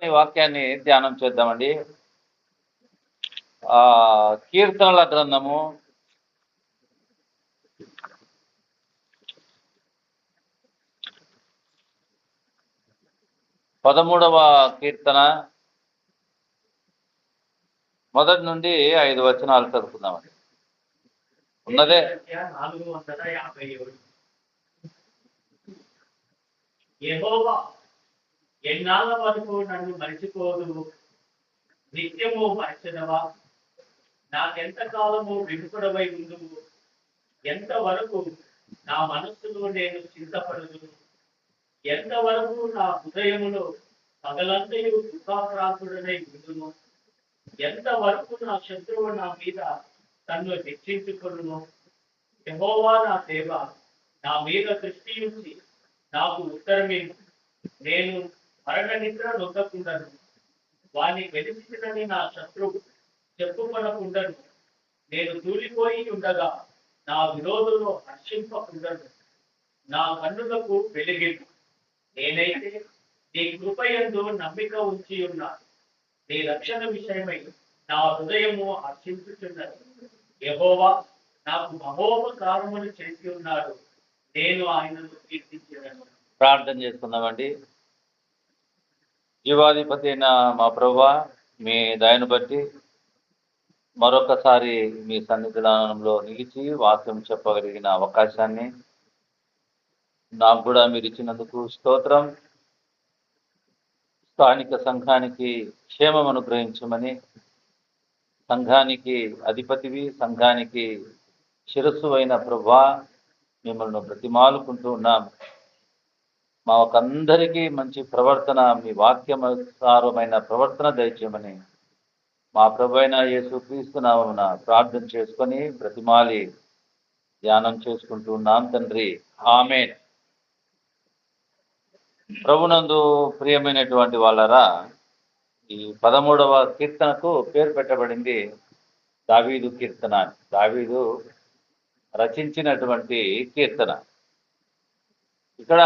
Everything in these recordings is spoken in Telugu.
ఈ వాక్యాన్ని ధ్యానం చేద్దామండి. కీర్తనల గ్రంథము 13వ కీర్తన మొదటి నుండి 5 వచనాలు చదువుకుందామండి. ఉన్నదే 457. యెహోవా, ఎన్నాళ్ళ వరకు నన్ను మరిచిపోదు, నిత్యము మరచెదవా? నాకెంత కాలము విముఖుడవై ఉందువు? ఎంతవరకు నా మనస్సులో నేను చింతపడదు? ఎంతవరకు నా హృదయములో పగలంతయు దుఃఖాక్రాంతుడనై ఉండును? ఎంతవరకు నా శత్రువు నా మీద తన్ను హెచ్చించుకొనును? యెహోవా నా దేవ, నా మీద దృష్టి ఉంచి నాకు ఉత్తరమేమి? నేను మరణ నిద్ర నొక్కకుండను, వాని వెలిసిందని నా శత్రువు చెప్పుకొనకుండను. నేను తూలిపోయి ఉండగా నా విరోధులు హర్షింపకుండను. నా కన్నులకు వెలిగింపు. నేనైతే నీ కృపయందు నమ్మిక ఉంచి ఉన్నాను. నీ రక్షణ విషయమై నా హృదయము హర్షించుచున్నది. యెహోవా నాకు మహోపకారములు చేసి ఉన్నాడు, నేను ఆయనను కీర్తించెదను. ప్రార్థన చేసుకుందామండి. జీవాధిపతి అయిన మా ప్రభువా, మీ దయను బట్టి మరొకసారి మీ సన్నిధానంలో నిలిచి వాక్యం చెప్పగలిగిన అవకాశాన్ని నాకు కూడా మీరు ఇచ్చినందుకు స్తోత్రం. స్థానిక సంఘానికి క్షేమం అనుగ్రహించమని, సంఘానికి అధిపతివి, సంఘానికి శిరస్సు అయిన ప్రభువా, మిమ్మల్ని బ్రతిమాలుకుంటూ ఉన్నాం. మా ఒకందరికీ మంచి ప్రవర్తన, మీ వాక్యమనుసారమైన ప్రవర్తన దయచేయమని మా ప్రభు అయిన యేసుక్రీస్తు నామమున ప్రార్థన చేసుకొని బ్రతిమాలి ధ్యానం చేసుకుంటూ ఉన్నాం తండ్రి, ఆమేన్. ప్రభునందు ప్రియమైనటువంటి వాళ్ళరా, ఈ 13వ కీర్తనకు పేరు పెట్టబడింది దావీదు కీర్తన. దావీదు రచించినటువంటి కీర్తన. ఇక్కడ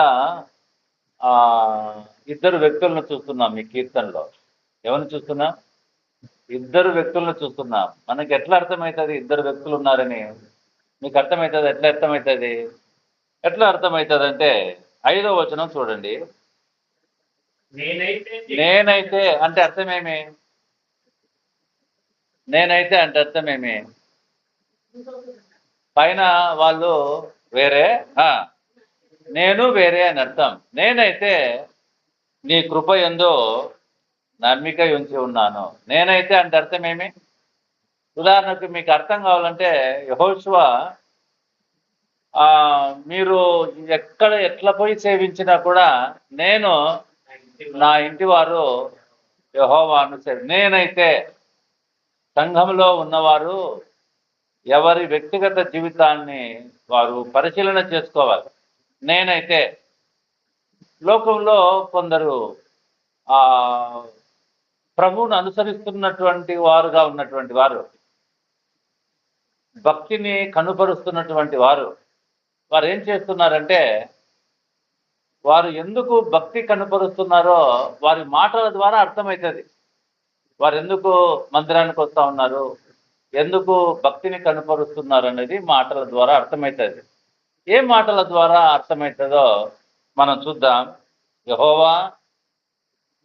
ఇద్దరు వ్యక్తులను చూస్తున్నాం ఈ కీర్తనలో. ఎవరిని చూస్తున్నాం? ఇద్దరు వ్యక్తులను చూస్తున్నాం. మనకి ఎట్లా అర్థమవుతుంది ఇద్దరు వ్యక్తులు ఉన్నారని? మీకు అర్థమవుతుంది? ఎట్లా అర్థమవుతుంది అంటే 5వ వచనం చూడండి. నేనైతే అంటే అర్థమేమి? నేనైతే అంటే అర్థమేమి? పైన వాళ్ళు వేరే, నేను వేరే అని అర్థం. నేనైతే నీ కృప యందు నమ్మిక ఉంచి ఉన్నాను. నేనైతే అంటే అర్థమేమి? ఉదాహరణకు మీకు అర్థం కావాలంటే, యెహోషువ మీరు ఎట్లా పోయి సేవించినా కూడా నేను నా ఇంటి వారు యెహోవాను నేనైతే సంఘంలో ఉన్నవారు ఎవరి వ్యక్తిగత జీవితాన్ని వారు పరిశీలన చేసుకోవాలి. నేనైతే లోకంలో కొందరు ప్రభువును అనుసరిస్తున్నటువంటి వారుగా ఉన్నటువంటి వారు, భక్తిని కనుపరుస్తున్నటువంటి వారు ఏం చేస్తున్నారంటే, వారు ఎందుకు భక్తి కనుపరుస్తున్నారో వారి మాటల ద్వారా అర్థమవుతుంది. వారు ఎందుకు మందిరానికి వస్తూ ఉన్నారు, ఎందుకు భక్తిని కనుపరుస్తున్నారు అనేది మాటల ద్వారా అర్థమవుతుంది. ఏ మాటల ద్వారా అర్థమవుతుందో మనం చూద్దాం. యెహోవా,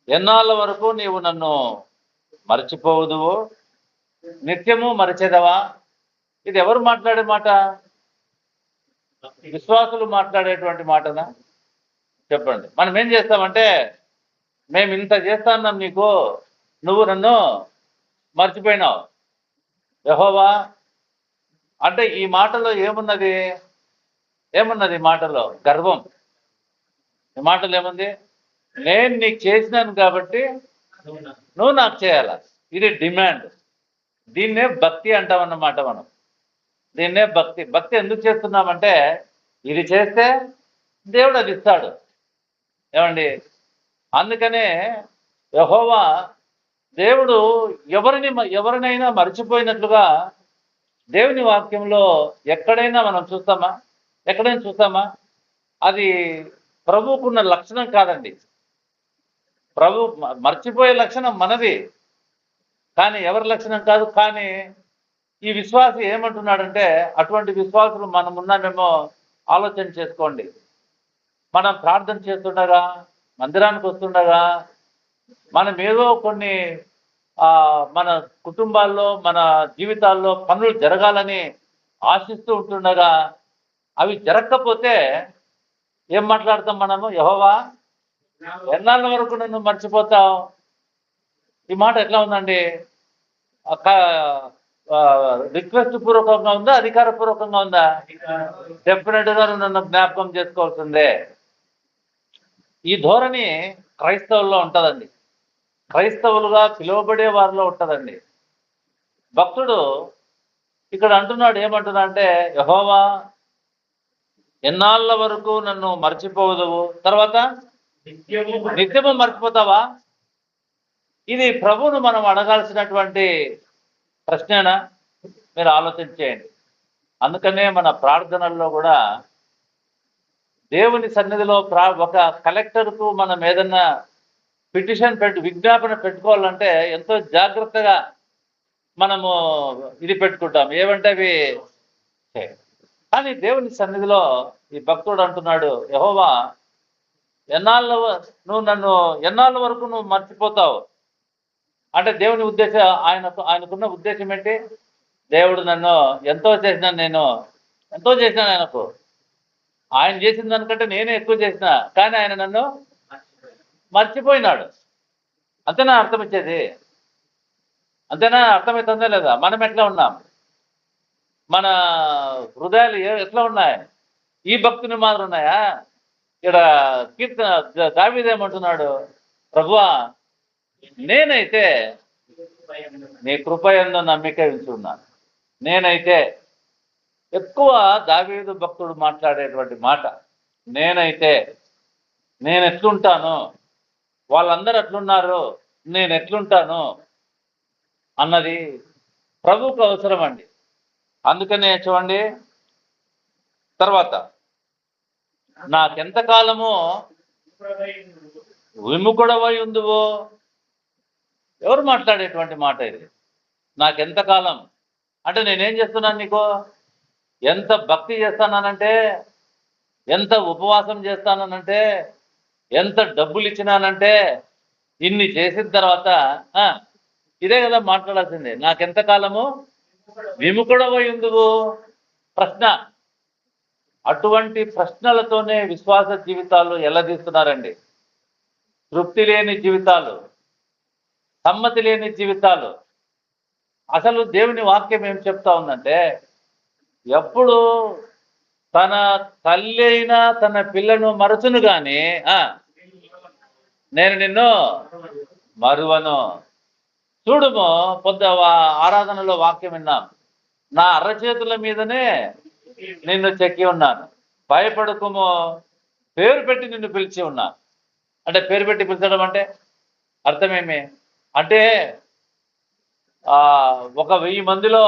ఎన్నాళ్ళ వరకు నీవు నన్ను మరచిపోవుదువు, నిత్యము మరచెదవా? ఇది ఎవరు మాట్లాడే మాట? విశ్వాసులు మాట్లాడేటువంటి మాటనా? చెప్పండి. మనం ఏం చేస్తామంటే, మేము ఇంత చేస్తాన్నాం నీకు, నువ్వు నన్ను మర్చిపోయినావు. యెహోవా అంటే ఈ మాటలో ఏమున్నది? ఈ మాటలో గర్వం. ఈ మాటలో ఏముంది? నేను నీకు చేసినాను కాబట్టి నువ్వు నాకు చేయాల. ఇది డిమాండ్. దీన్నే భక్తి అంటామన్నమాట మనం. దీన్నే భక్తి ఎందుకు చేస్తున్నామంటే, ఇది చేస్తే దేవుడు అది ఇస్తాడు. ఏమండి? అందుకనే యెహోవా దేవుడు ఎవరినైనా మర్చిపోయినట్లుగా దేవుని వాక్యంలో ఎక్కడైనా చూస్తామా? అది ప్రభువుకున్న లక్షణం కాదండి. ప్రభు మర్చిపోయే లక్షణం మనది, కానీ ఎవరి లక్షణం కాదు. కానీ ఈ విశ్వాసి ఏమంటున్నాడంటే, అటువంటి విశ్వాసులు మనం ఉన్నామేమో ఆలోచన చేసుకోండి. మనం ప్రార్థన చేస్తుండగా, మందిరానికి వస్తుండగా, మనం ఏదో కొన్ని మన కుటుంబాల్లో, మన జీవితాల్లో పనులు జరగాలని ఆశిస్తూ ఉంటుండగా అవి జరగకపోతే ఏం మాట్లాడతాం మనము? యెహోవా ఎన్నాళ్ళ వరకు నన్ను మర్చిపోతావు? ఈ మాట ఎట్లా ఉందండి? రిక్వెస్ట్ పూర్వకంగా ఉందా, అధికార పూర్వకంగా ఉందా? డెఫినెట్ గా నన్ను జ్ఞాపకం చేసుకోవాల్సిందే. ఈ ధోరణి క్రైస్తవుల్లో ఉంటుందండి, క్రైస్తవులుగా పిలువబడే వారిలో ఉంటుందండి. భక్తుడు ఇక్కడ అంటున్నాడు, ఏమంటున్నా అంటే, యెహోవా ఎన్నాళ్ళ వరకు నన్ను మర్చిపోవదువు, తర్వాత నిత్యము మర్చిపోతావా? ఇది ప్రభువును మనం అడగాల్సినటువంటి ప్రశ్నేనా? మీరు ఆలోచించేయండి. అందుకనే మన ప్రార్థనల్లో కూడా దేవుని సన్నిధిలో ఒక కలెక్టర్కు మనం ఏదన్నా పిటిషన్ విజ్ఞాపన పెట్టుకోవాలంటే ఎంతో జాగ్రత్తగా మనము ఇది పెట్టుకుంటాం. ఏమంటే అవి, కానీ దేవుని సన్నిధిలో ఈ భక్తుడు అంటున్నాడు, యెహోవా నువ్వు నన్ను ఎన్నాళ్ళ వరకు నువ్వు మర్చిపోతావు అంటే దేవుని ఉద్దేశం, ఆయనకున్న ఉద్దేశం ఏంటి? దేవుడు నన్ను ఎంతో చేసినాను ఆయనకు. ఆయన చేసిన దానికంటే నేనే ఎక్కువ చేసిన, కానీ ఆయన నన్ను మర్చిపోయినాడు. అంతేనా అర్థం ఇచ్చేది? అంతేనా అర్థమవుతుందా లేదా? మనం ఎట్లా ఉన్నాం? మన హృదయాలు ఎట్లా ఉన్నాయి? ఈ భక్తుని మాదిరి ఉన్నాయా? ఇక్కడ కీర్తన దావీదేమంటున్నాడు, ప్రభువా నేనైతే నీ కృపయందు నమ్మిక ఉంచున్నాను. నేనైతే, ఎక్కువ దావీదు భక్తుడు మాట్లాడేటువంటి మాట నేను ఎట్లుంటాను, వాళ్ళందరూ ఎట్లున్నారు, నేను ఎట్లుంటాను అన్నది ప్రభువుకు అవసరం అండి. అందుకనే చూడండి, తర్వాత నాకెంతకాలము విముఖుడవై ఉందువో. ఎవరు మాట్లాడేటువంటి మాట ఇది? నాకెంతకాలం అంటే నేనేం చేస్తున్నాను? నీకు ఎంత భక్తి చేస్తానంటే, ఎంత ఉపవాసం చేస్తానంటే, ఎంత డబ్బులు ఇచ్చినానంటే, ఇన్ని చేసిన తర్వాత ఇదే కదా మాట్లాడాల్సిందే. నాకెంతకాలము విముఖుడవై ఉందువు ప్రశ్న. అటువంటి ప్రశ్నలతోనే విశ్వాస జీవితాలు ఎల్లదీస్తున్నారండి. తృప్తి లేని జీవితాలు, సమ్మతి లేని జీవితాలు. అసలు దేవుని వాక్యం ఏం చెప్తా ఉందంటే, ఎప్పుడు తన తల్లి అయినా తన పిల్లను మరచును గాని నేను నిన్ను మరువను. చూడుము, ఆరాధనలో వాక్యం విన్నాం, నా అరచేతుల మీదనే నిన్ను చెక్కి ఉన్నాను, భయపడకుము, పేరు పెట్టి నిన్ను పిలిచి ఉన్నాను. అంటే పేరు పెట్టి పిలిచడం అంటే అర్థమేమి? అంటే 1000 మందిలో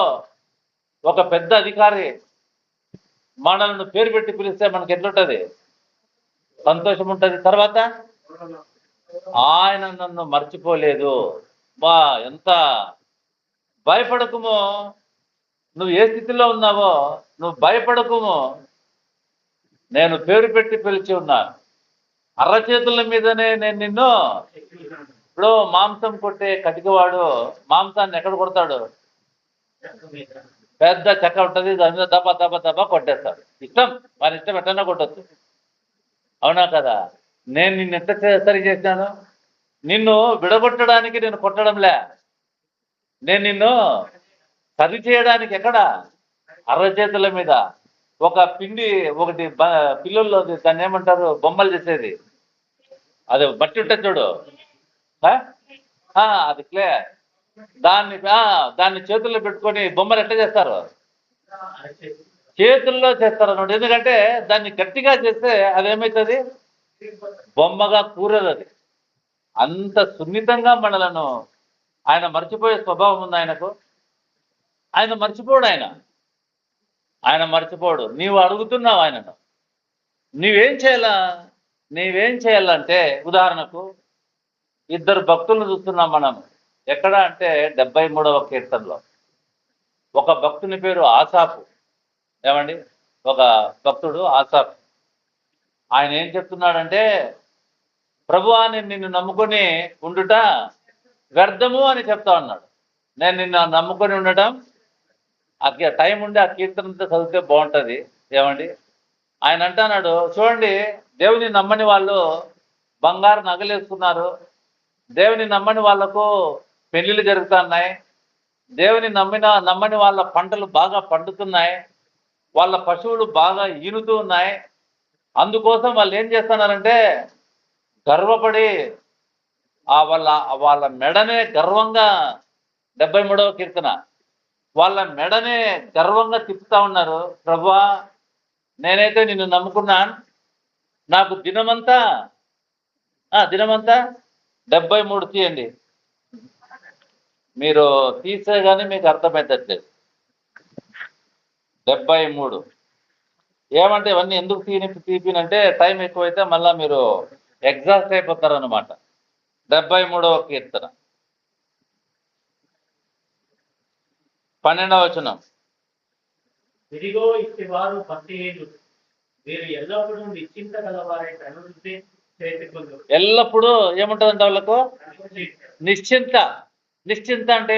ఒక పెద్ద అధికారి మనల్ని పేరు పెట్టి పిలిస్తే మనకి ఎట్లుంటుంది? సంతోషం ఉంటుంది. తర్వాత ఆయన నన్ను మర్చిపోలేదు. ఎంత భయపడకుమో, నువ్వు ఏ స్థితిలో ఉన్నావో నువ్వు భయపడకుము, నేను పేరు పెట్టి పిలిచి ఉన్నాను, అరచేతుల మీదనే నేను నిన్ను. ఇప్పుడు మాంసం కొట్టే కటికవాడు మాంసాన్ని ఎక్కడ కొడతాడు? పెద్ద చెక్క ఉంటుంది, దాని మీద దబా దబా దబా కొట్టేస్తాడు. ఇష్టం, వారి ఇష్టం ఎట్టన్నా కొట్టచ్చు. అవునా కదా? నేను నిన్ను ఎంత సరి చేసినాను? నిన్ను విడగొట్టడానికి నేను కొట్టడంలే, నేను నిన్ను సరి చేయడానికి ఎక్కడ? అరచేతుల మీద. ఒక పిండి ఒకటి పిల్లల్లో దాన్ని ఏమంటారు, బొమ్మలు చేసేది, అది బట్టి ఉంటుంది చూడు, అది క్లే, దాన్ని చేతుల్లో పెట్టుకొని బొమ్మలు ఎట్లా చేస్తారు? చేతుల్లో చేస్తారు అన్నమాట. ఎందుకంటే దాన్ని గట్టిగా చేస్తే అదేమవుతుంది? బొమ్మగా కూరదు అది. అంత సున్నితంగా మనలను ఆయన మర్చిపోయే స్వభావం ఉంది ఆయనకు. ఆయన మర్చిపోడు. ఆయన మర్చిపోడు. నీవు అడుగుతున్నావు ఆయనను, నీవేం చేయాలంటే, ఉదాహరణకు ఇద్దరు భక్తులను చూస్తున్నాం మనం. ఎక్కడ అంటే 73వ కీర్తనలో. ఒక భక్తుని పేరు ఆసాపు. ఏమండి? ఒక భక్తుడు ఆసాపు. ఆయన ఏం చెప్తున్నాడంటే, ప్రభువా నేను నిన్ను నమ్ముకొని ఉండుట వ్యర్థము అని చెప్తా ఉన్నాడు. నేను నిన్ను నమ్ముకొని ఉండటం, టైం ఉండి ఆ కీర్తనంతో చదివితే బాగుంటుంది. ఏమండి? ఆయన అంటున్నాడు, చూడండి, దేవుని నమ్మని వాళ్ళు బంగారు నగలేసుకున్నారు, దేవుని నమ్మని వాళ్లకు పెళ్లిళ్ళు జరుగుతున్నాయి, దేవుని నమ్మని వాళ్ళ పంటలు బాగా పండుతున్నాయి, వాళ్ళ పశువులు బాగా ఈనుతూ ఉన్నాయి. అందుకోసం వాళ్ళు ఏం చేస్తున్నారంటే గర్వపడి వాళ్ళ మెడనే గర్వంగా 73వ కీర్తన వాళ్ళ మెడనే గర్వంగా తిప్పుతా ఉన్నారు. ప్రభువా నేనైతే నిన్ను నమ్ముకున్నాను, నాకు దినమంతా 73 తీయండి. మీరు తీసే కానీ మీకు అర్థమవుతట్లేదు. 73 ఏమంటే ఇవన్నీ ఎందుకు తీపినంటే టైం ఎక్కువైతే మళ్ళా మీరు ఎగ్జాస్ట్ అయిపోతారనమాట. 73వ కీర్తన 12వ వచనం. ఇదిగో ఇట్టివారు భక్తిహీనులు, వీరు ఎల్లప్పుడూ నిశ్చింత గలవారై కనుంటే చేతుకుందు. ఎల్లప్పుడూ ఏముంటుందంటే వాళ్ళకు నిశ్చింత. నిశ్చింత అంటే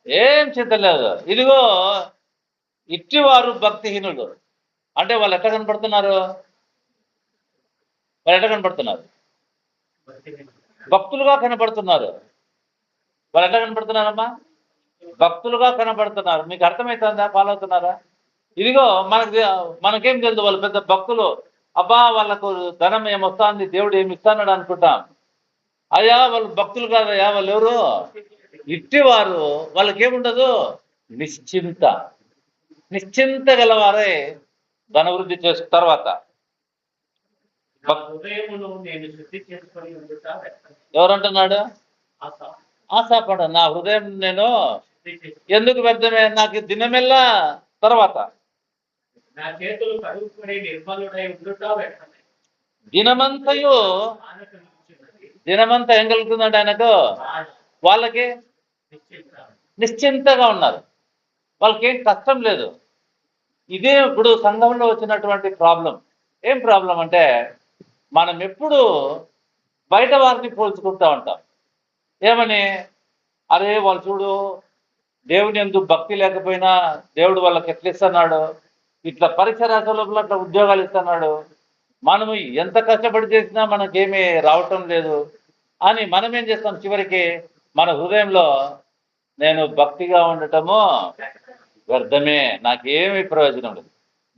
ఏం చింత లేదు. ఇదిగో ఇట్టివారు భక్తిహీనులు అంటే వాళ్ళు ఎట్లా కనపడుతున్నారు? భక్తులుగా కనపడుతున్నారు. వాళ్ళు ఎట్లా కనపడుతున్నారమ్మా? భక్తులుగా కనపడుతున్నారు. మీకు అర్థమవుతుందా? ఫాలో అవుతున్నారా? ఇదిగో మనకేం తెలుసు వాళ్ళు పెద్ద భక్తులు, అబ్బా వాళ్ళకు ధనం ఏమొస్తుంది, దేవుడు ఏమి ఇస్తాడు అనుకుంటాం. అయ్యా వాళ్ళు భక్తులు కాదయ్యా, వాళ్ళు ఎవరు? ఇట్టివారు. వాళ్ళకేముండదు? నిశ్చింత గలవారే ధనవృద్ధి చేసిన తర్వాత. ఎవరంటున్నాడు? ఆశాపడ నా హృదయం నేను ఎందుకు వ్యర్థమే, నాకు దినమెల్లా తర్వాత నా చేతులు కడుగుకొని నిర్మలుడై ఉండుట వ్యర్థమే. దినమంతా ఏం కలుగుతుందంటే ఆయనకు వాళ్ళకి నిశ్చింతగా ఉన్నారు. వాళ్ళకి ఏం కష్టం లేదు. ఇదే ఇప్పుడు సంఘంలో వచ్చినటువంటి ప్రాబ్లం. ఏం ప్రాబ్లం అంటే మనం ఎప్పుడు బయట వారిని పోల్చుకుంటా ఉంటాం. ఏమని? అరే వాళ్ళు చూడు, దేవుని ఎందుకు భక్తి లేకపోయినా దేవుడు వాళ్ళకి ఎట్లా ఇస్తున్నాడు, ఇట్లా పరీక్ష రాసే లోపల అట్లా ఉద్యోగాలు ఇస్తున్నాడు, మనము ఎంత కష్టపడి చేసినా మనకేమీ రావటం లేదు అని మనం ఏం చేస్తాం? చివరికి మన హృదయంలో నేను భక్తిగా ఉండటము వ్యర్థమే, నాకేమీ ప్రయోజనం లేదు.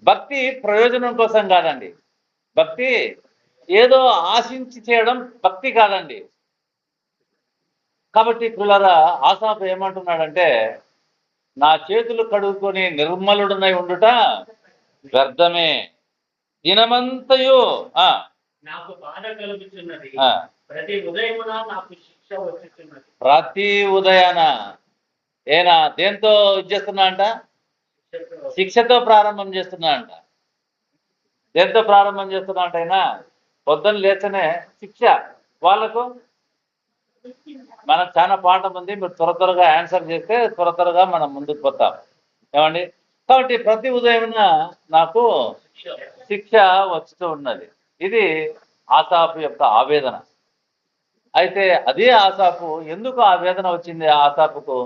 భక్తి ప్రయోజనం కోసం కాదండి. భక్తి ఏదో ఆశించి చేయడం భక్తి కాదండి. కాబట్టి పిల్లరా, ఆసాపు ఏమంటున్నాడంటే నా చేతులు కడుక్కొని నిర్మలుడనై ఉండుట వ్యర్థమే, దినమంతయు నాకు బాధ కలుగుతున్నది, ప్రతి ఉదయమున నాకు శిక్ష వచ్చుతున్నది. ప్రతి ఉదయాన ఏనా దేంతో చేస్తున్నా అంట? శిక్షతో ప్రారంభం చేస్తున్నా అంట. దేంతో ప్రారంభం చేస్తున్నా అంట? అయినా పొద్దున్న లేచనే శిక్ష. వాళ్ళకు మనకు చాలా పాఠం ఉంది. మీరు త్వరగా ఆన్సర్ చేస్తే త్వరగా మనం ముందుకు పోతాం. ఏమండి? కాబట్టి ప్రతి ఉదయం నాకు శిక్ష వస్తూ ఉన్నది. ఇది ఆసాపు యొక్క ఆవేదన. అయితే అదే ఆసాపు ఎందుకు ఆ వేదన వచ్చింది? ఆసాపుకు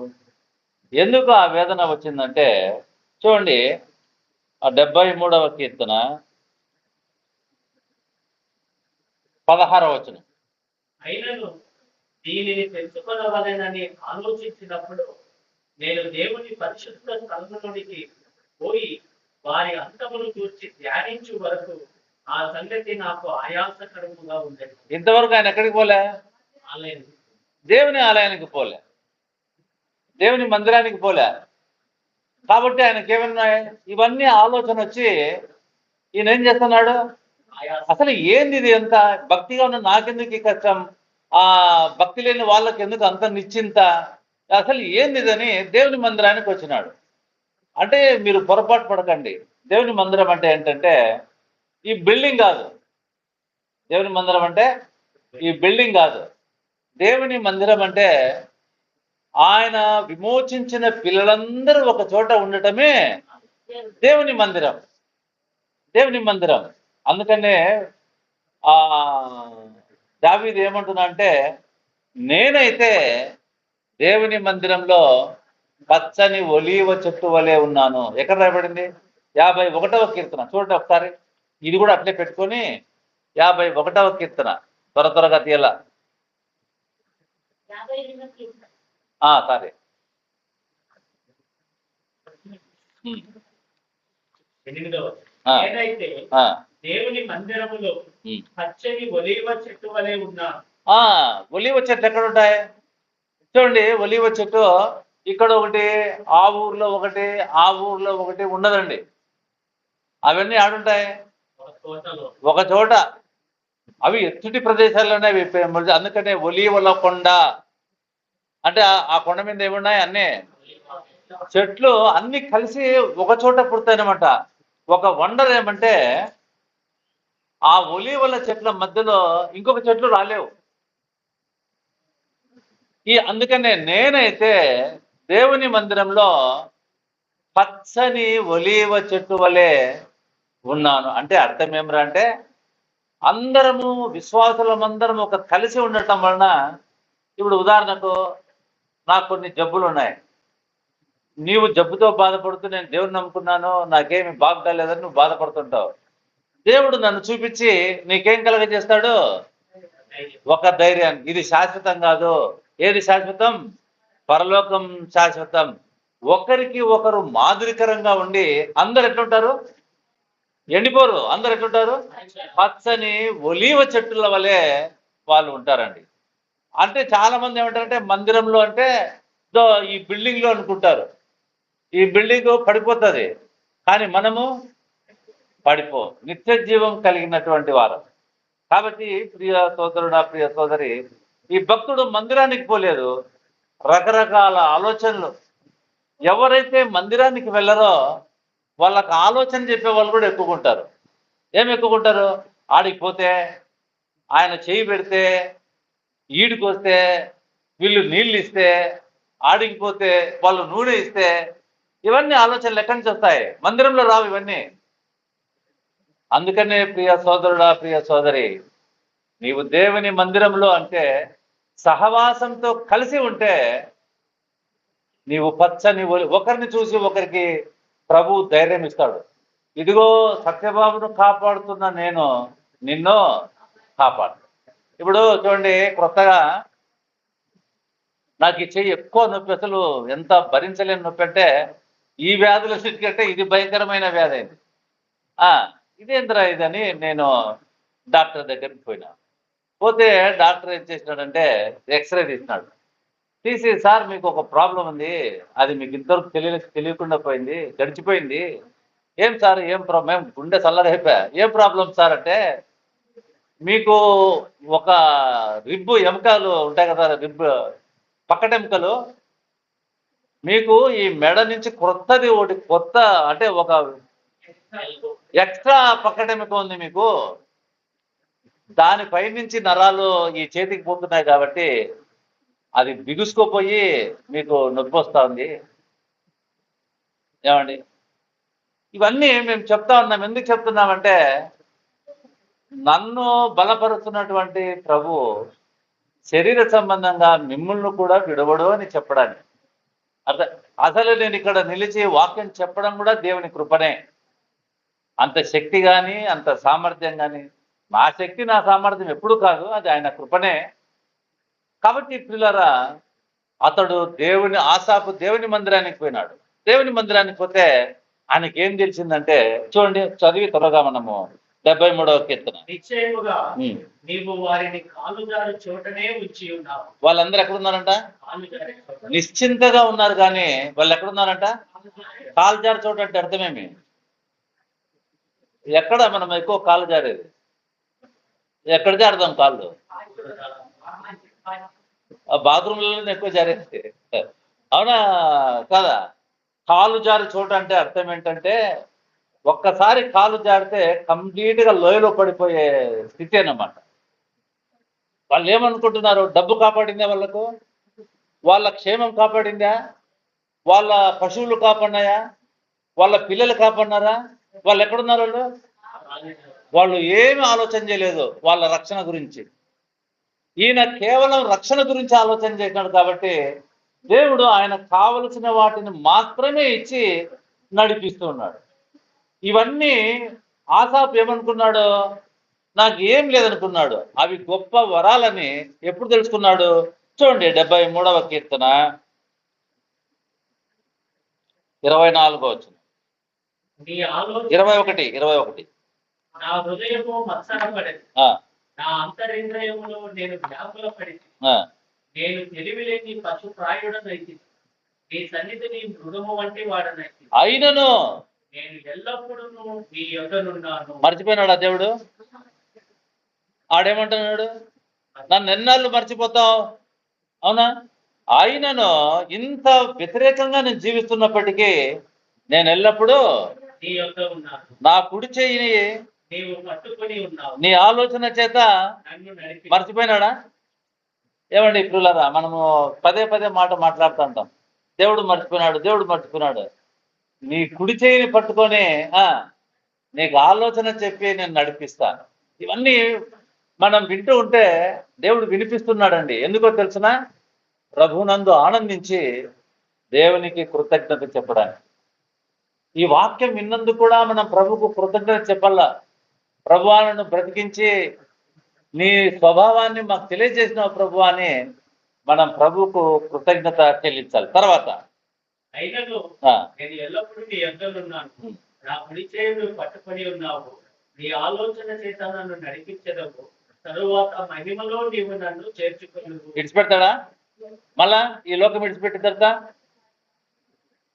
ఎందుకు ఆ వేదన వచ్చిందంటే చూడండి, ఆ 73వ కీర్తన 16వ వచనం. అయినను దీనిని తెలుసుకొనవలెనని ఆలోచించినప్పుడు నేను దేవుని పరిశుద్ధ స్థలములోనికి పోయి వారి అంతమును చూసి ధ్యానించు వరకు ఆ సంగతి నాకు ఆయాసకరముగా ఉండేది. ఇంతవరకు ఆయన ఎక్కడికి పోలే? దేవుని ఆలయానికి పోలే, దేవుని మందిరానికి పోలే. కాబట్టి ఆయనకి ఏమన్నాయి? ఇవన్నీ ఆలోచన వచ్చి ఈయన ఏం చేస్తున్నాడు? అసలు ఏంది ఇది? ఎంత భక్తిగా ఉన్న నాకెందుకు ఈ కష్టం, ఆ భక్తి లేని వాళ్ళకి ఎందుకు అంత నిశ్చింత, అసలు ఏంది ఇదని దేవుని మందిరానికి వచ్చినాడు. అంటే మీరు పొరపాటు పడకండి. దేవుని మందిరం అంటే ఏంటంటే ఈ బిల్డింగ్ కాదు. దేవుని మందిరం అంటే ఈ బిల్డింగ్ కాదు. దేవుని మందిరం అంటే ఆయన విమోచించిన పిల్లలందరూ ఒక చోట ఉండటమే దేవుని మందిరం. దేవుని మందిరం. అందుకనే ఆ దావీదు ఏమంటున్నా అంటే, నేనైతే దేవుని మందిరంలో పచ్చని ఒలీవ చెట్టు వలె ఉన్నాను. ఎక్కడ రాయబడింది? 51వ కీర్తన చూడండి ఒకసారి. ఇది కూడా అట్లే పెట్టుకొని 51వ కీర్తన త్వరగా తీయాల. సరే. 8వ నేనైతే దేవుని మందిరములో పచ్చని ఒలీవ చెట్టు వలె ఉన్నాను. ఒలీవ చెట్లు ఎక్కడ ఉంటాయి చూడండి. ఒలీవ చెట్టు ఇక్కడ ఒకటి, ఆ ఊర్లో ఒకటి, ఆ ఊర్లో ఒకటి ఉండదండి. అవన్నీ ఆడుంటాయి ఒక చోట. అవి ఎత్తుటి ప్రదేశాల్లోనే అందుకనే ఒలీవల కొండ అంటే ఆ కొండ మీద ఏమున్నాయి? అన్నీ చెట్లు అన్ని కలిసి ఒక చోట పుడతాయన్నమాట. ఒక వండర్ ఏమంటే ఆ ఒలీవల చెట్ల మధ్యలో ఇంకొక చెట్లు రాలేవు. అందుకనే నేనైతే దేవుని మందిరంలో పచ్చని ఒలీవ చెట్టు వలె ఉన్నాను. అంటే అర్థం ఏమిరా అంటే, అందరము విశ్వాసులమందరం ఒక కలిసి ఉండటం వలన, ఇప్పుడు ఉదాహరణకు నాకు కొన్ని జబ్బులు ఉన్నాయి. నీవు జబ్బుతో బాధపడుతూ నేను దేవుని నమ్ముకున్నాను, నాకేమి బాగలేదని నువ్వు బాధపడుతుంటావు. దేవుడు నన్ను చూపించి నీకేం కలగజేస్తాడు? ఒక ధైర్యాన్ని. ఇది శాశ్వతం కాదు. ఏది శాశ్వతం? పరలోకం శాశ్వతం. ఒకరికి ఒకరు మాదిరికరంగా ఉండి అందరు ఎట్లుంటారు? ఎండిపోరు. అందరు ఎట్లుంటారు? పచ్చని ఒలీవ చెట్టుల వలె వాళ్ళు ఉంటారండి. అంటే చాలా మంది ఏమంటారంటే మందిరంలో అంటే ఈ బిల్డింగ్ లో అనుకుంటారు. ఈ బిల్డింగ్ పడిపోతుంది, కానీ మనము పడిపో నిత్య జీవం కలిగినటువంటి వారు. కాబట్టి ప్రియ సోదరుడా, ప్రియ సోదరి, ఈ భక్తుడు మందిరానికి పోలేదు. రకరకాల ఆలోచనలు. ఎవరైతే మందిరానికి వెళ్ళరో వాళ్ళకు ఆలోచన చెప్పే వాళ్ళు కూడా ఎక్కుకుంటారు. ఏమి ఎక్కుకుంటారు? ఆడికి పోతే ఆయన చేయి పెడితే, ఈడికి వస్తే వీళ్ళు నీళ్ళు ఇస్తే, ఆడికి పోతే వాళ్ళు నూనె ఇస్తే, ఇవన్నీ ఆలోచనలు ఎక్కడి నుంచి వస్తాయి? మందిరంలో రావు ఇవన్నీ. అందుకనే ప్రియ సోదరుడా, ప్రియ సోదరి, నీవు దేవుని మందిరంలో అంటే సహవాసంతో కలిసి ఉంటే నీవు పచ్చని ఒకరిని చూసి ఒకరికి ప్రభు ధైర్యం ఇస్తాడు. ఇదిగో సత్యబాబును కాపాడుతున్న నేను నిన్ను కాపాడు. ఇప్పుడు చూడండి, కొత్తగా నాకు ఈ చెయ్యి ఎక్కువ నొప్పి, అసలు ఎంత భరించలేని నొప్పి అంటే, ఈ వ్యాధుల కంటే ఇది భయంకరమైన వ్యాధి అయింది. ఇదేంద్రా ఇదని నేను డాక్టర్ దగ్గరికి పోయినా. పోతే డాక్టర్ ఏం చేసినాడంటే ఎక్స్రే తీసినాడు. తీసి, సార్ మీకు ఒక ప్రాబ్లం ఉంది, అది మీకు ఇంతవరకు తెలియకుండా పోయింది, గడిచిపోయింది. ఏం సార్, ఏం ప్రాబ్లం? గుండె చల్లగా అయిపోయా. ఏం ప్రాబ్లం సార్ అంటే, మీకు ఒక రిబ్బు ఎముకలు ఉంటాయి కదా, రిబ్బు పక్కటెముకలు, మీకు ఈ మెడ నుంచి కొత్తది ఒకటి, కొత్త అంటే ఒక ఎక్స్ట్రా పక్కటెముక ఉంది మీకు, దానిపై నుంచి నరాలు ఈ చేతికి పోతున్నాయి కాబట్టి అది బిగుసుకోపోయి మీకు నొప్పి వస్తూ ఉంది. ఏమండి, ఇవన్నీ మేము చెప్తా ఉన్నాం. ఎందుకు చెప్తున్నామంటే, నన్ను బలపరుస్తున్నటువంటి ప్రభు శరీర సంబంధంగా మిమ్మల్ని కూడా విడవడు అని చెప్పడానికి. అసలు నేను ఇక్కడ నిలిచి వాక్యం చెప్పడం కూడా దేవుని కృపనే. అంత శక్తి కానీ, అంత సామర్థ్యం కానీ, నా శక్తి నా సామర్థ్యం ఎప్పుడు కాదు, అది ఆయన కృపనే. కాబట్టి పిల్లరా, అతడు ఆసాపు దేవుని మందిరానికి పోయినాడు. దేవుని మందిరానికి పోతే ఆయనకి ఏం తెలిసిందంటే, చూడండి, చదివి త్వరగా మనము 73వ కీర్తన. నిశ్చయముగా నీవు వారిని కాలుజారు చోటనే ఉంచి ఉన్నావు. వాళ్ళందరూ ఎక్కడున్నారంట? నిశ్చింతగా ఉన్నారు, కానీ వాళ్ళు ఎక్కడున్నారంట? కాలుజారు చోట అంటే అర్థమేమి? ఎక్కడ మనం ఎక్కువ కాలు జారేది? ఎక్కడ జారుదాం కాళ్ళు? బాత్రూంలోనే ఎక్కువ జారేది. అవునా కదా? కాలు జారి చోట అంటే అర్థం ఏంటంటే, ఒక్కసారి కాలు జారితే కంప్లీట్గా లోయలో పడిపోయే స్థితి అన్నమాట. వాళ్ళు ఏమనుకుంటున్నారు? డబ్బు కాపాడిందా వాళ్ళకు? వాళ్ళ క్షేమం కాపాడిందా? వాళ్ళ పశువులు కాపాడినాయా? వాళ్ళ పిల్లలు కాపాడినారా? వాళ్ళు ఎక్కడున్నారు? వాళ్ళు ఏమి ఆలోచన చేయలేదు వాళ్ళ రక్షణ గురించి. ఈయన కేవలం రక్షణ గురించి ఆలోచన చేసినాడు కాబట్టి దేవుడు ఆయన కావలసిన వాటిని మాత్రమే ఇచ్చి నడిపిస్తూ ఉన్నాడు. ఇవన్నీ ఆసాపు ఏమనుకున్నాడు? నాకు ఏం లేదనుకున్నాడు. అవి గొప్ప వరాలని ఎప్పుడు తెలుసుకున్నాడు? చూడండి 73వ కీర్తన 24వ వచనం, నీ ఆలోచన 21. నా హృదయము మత్సరపడేది, నా అంతరింద్రియములో నేను వ్యాకులపడింది. నేను తెలివిలేని పశుప్రాయుడనైతి, నీ సన్నిధిని మృగము వంటి వాడనైతి. అయినను నేను ఎల్లప్పుడూ నీ యొద్ద నున్నాను. మర్చిపోయినాడు ఆ దేవుడు? ఆడేమంటున్నాడు? నన్ను ఎన్నాళ్ళు మర్చిపోతావు? అవునా? ఆయనను ఇంత వ్యతిరేకంగా నేను జీవిస్తున్నప్పటికీ నేను ఎల్లప్పుడూ నీ యొద్ద ఉన్నాను. నా కుడి చెయ్యిని నీవు పట్టుకొని ఉన్నావు. నీ ఆలోచన చేత నన్ను నడిపి. మర్చిపోయినాడా? ఏమండి ప్రియులారా, మనము పదే పదే మాట మాట్లాడుతూ ఉంటాం, దేవుడు మర్చిపోయినాడు, దేవుడు మర్చిపోయినాడు. నీ కుడి చేయిని పట్టుకొని నీకు ఆలోచన చెప్పి నేను నడిపిస్తాను. ఇవన్నీ మనం వింటూ ఉంటే దేవుడు వినిపిస్తున్నాడండి. ఎందుకో తెలుసిన? ప్రభునందు ఆనందించి దేవునికి కృతజ్ఞత చెప్పడానికి. ఈ వాక్యం విన్నందుకు కూడా మనం ప్రభుకు కృతజ్ఞత చెప్పాల. ప్రభువా నన్ను బ్రతికించి నీ స్వభావాన్ని మాకు తెలియజేసిన ప్రభు అని మనం ప్రభుకు కృతజ్ఞత చెల్లించాలి. తర్వాత అయినను నేను ఎల్లప్పుడూ నీ యొద్దనున్నాను. నా కుడి చేయి పట్టుకొని ఉన్నావు. నీ ఆలోచన చేత నన్ను నడిపించదవు. తరువాత మహిమలో నీవు నన్ను చేర్చుకొని. విడిచిపెడతాడా? మళ్ళా ఈ లోకం విడిచిపెట్టిన తర్వాత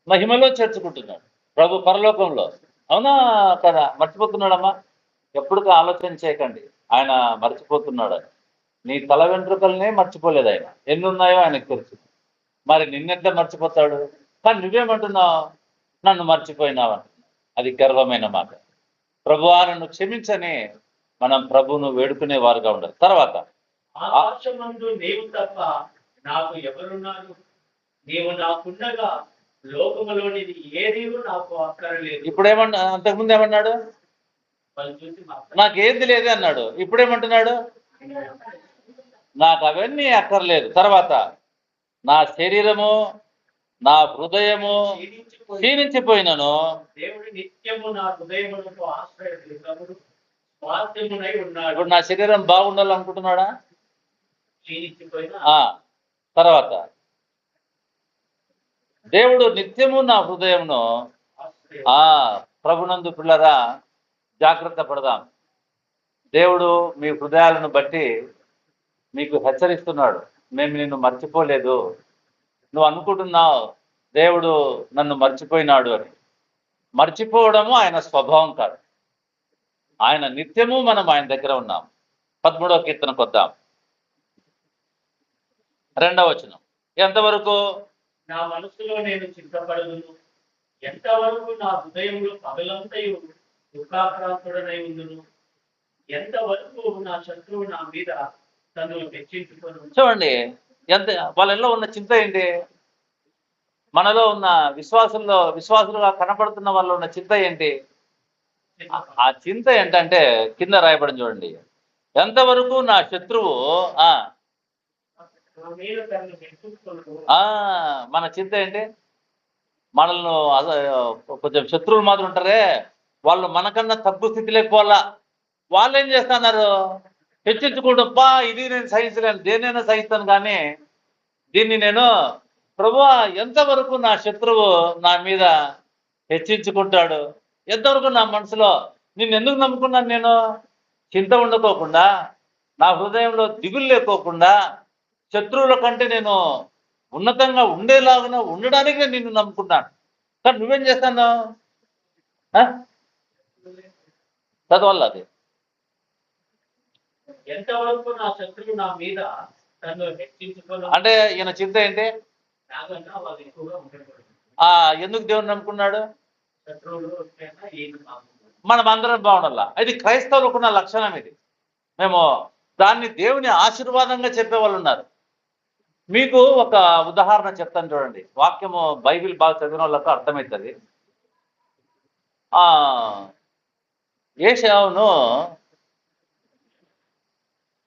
మహిమలో చేర్చుకుంటున్నాడు ప్రభు పరలోకంలో. అవునా కదా? మర్చిపోతున్నాడమ్మా? ఎప్పుడు ఆలోచన చేయకండి, ఆయన మర్చిపోతున్నాడు. నీ తల వెంట్రుకలనే మర్చిపోలేదు ఆయన. ఎన్ని ఉన్నాయో ఆయనకు తెలుసు. మరి నిన్నెట్లా మర్చిపోతాడు? కానీ నువ్వేమంటున్నావు? నన్ను మర్చిపోయినావు అంటున్నావు. అది గర్వమైన మాట. ప్రభువా నన్ను క్షమించని మనం ప్రభువును వేడుకునే వారుగా ఉండాలి. తర్వాత ఆకాశమందు నీవు తప్ప నాకు ఎవరున్నారు? నీవు నాకుండగా లోకములోనిది ఏదీ నాకు అక్కరలేదు. ఇప్పుడేమన్నా? అంతకుముందు ఏమన్నాడు? నాకేంది లేదే అన్నాడు. ఇప్పుడేమంటున్నాడు? నాకు అవన్నీ అక్కర్లేదు. తర్వాత నా శరీరము నా హృదయము క్షీణించిపోయినను దేవుడు నిత్యము నా హృదయములకు ఆశ్రయముడు స్వాస్థ్యమునై ఉన్నాడు. ఇప్పుడు నా శరీరం బాగుండాలనుకుంటున్నాడా? క్షీణించిపోయినా. తర్వాత దేవుడు నిత్యము నా హృదయమును ప్రభునందు పిల్లరా జాగ్రత్త పడదాం. దేవుడు మీ హృదయాలను బట్టి మీకు హెచ్చరిస్తున్నాడు, మేము నిన్ను మర్చిపోలేదు. నువ్వు అనుకుంటున్నావు దేవుడు నన్ను మర్చిపోయినాడు అని. మర్చిపోవడము ఆయన స్వభావం కాదు. ఆయన నిత్యము మనం ఆయన దగ్గర ఉన్నాం. 13వ కీర్తనకు వద్దాం, 2వ వచనం. ఎంతవరకు? నా మనసులో నేను చింతపడదును, ఎంతవరకు నా హృదయంలో పగలంతయు దుఃఖాక్రాంతుడనై ఉండును, ఎంతవరకు నా శత్రువు నా మీద తను హెచ్చించుకొను. చూడండి, ఎంత వాళ్ళలో ఉన్న చింత ఏంటి? మనలో ఉన్న విశ్వాసులుగా కనపడుతున్న వాళ్ళు ఉన్న చింత ఏంటి? ఆ చింత ఏంటంటే కింద రాయబడి చూడండి, ఎంతవరకు నా శత్రువు మన చింత ఏంటి? మనల్ని కొంచెం శత్రువులు మాత్రం ఉంటారే, వాళ్ళు మనకన్నా తగ్గు స్థితిలోకి పోవాలా. వాళ్ళు ఏం చేస్తున్నారు? హెచ్చించుకుంటూ ఇది నేను సహించలేను, దేన్నైనా సహిస్తాను, కానీ దీన్ని నేను ప్రభువా ఎంతవరకు నా శత్రువు నా మీద హెచ్చించుకుంటాడు? ఎంతవరకు నా మనసులో నిన్ను ఎందుకు నమ్ముకున్నాను నేను? చింత ఉండకోకుండా, నా హృదయంలో దిగులు లేకోకుండా, శత్రువుల కంటే నేను ఉన్నతంగా ఉండేలాగా ఉండడానికి నేను నిన్ను నమ్ముకున్నాను. కానీ నువ్వేం చేస్తాను? చదవాలి అది. ఎంతవరకు నా శత్రువు నా మీద తను హెచ్చించుకోను. అంటే ఈయన చింత ఏంటి? ఎందుకు దేవుని నమ్ముకున్నాడు? మనం అందరం బాగుండాలా. ఇది క్రైస్తవులకు ఉన్న లక్షణం. ఇది మేము దాన్ని దేవుని ఆశీర్వాదంగా చెప్పే వాళ్ళు ఉన్నారు. మీకు ఒక ఉదాహరణ చెప్తాను చూడండి. వాక్యము బైబిల్ బాగా చదివిన వాళ్ళకు అర్థమవుతుంది. ఏశావును